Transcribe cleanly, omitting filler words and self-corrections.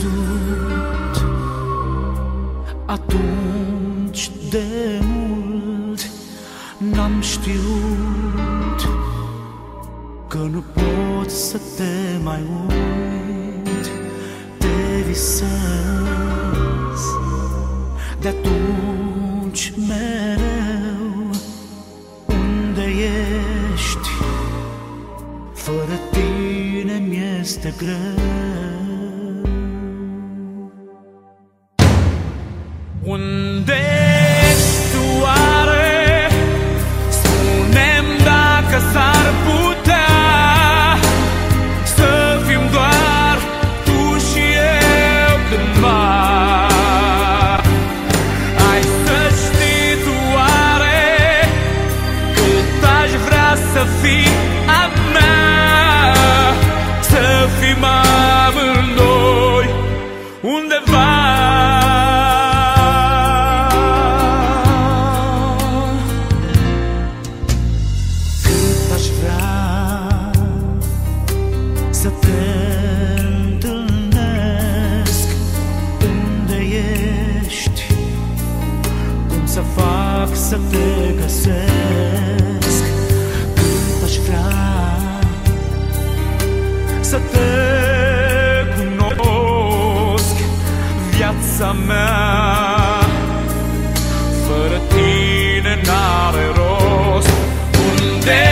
văzut atunci de mult, n-am știut că nu pot să te mai uit. Te visez de atunci mereu. Unde ești? Fără tine mi-este greu. Unde ești oare? Spune-mi dacă s-ar putea să fim doar tu și eu cândva. Ai să știi tu oare cât aș vrea să fii a mea, să fim amândoi undeva. Să te întâlnesc. Unde ești? Cum să fac să te găsesc? Cât aș vrea să te cunosc. Viața mea fără tine n-are rost. Unde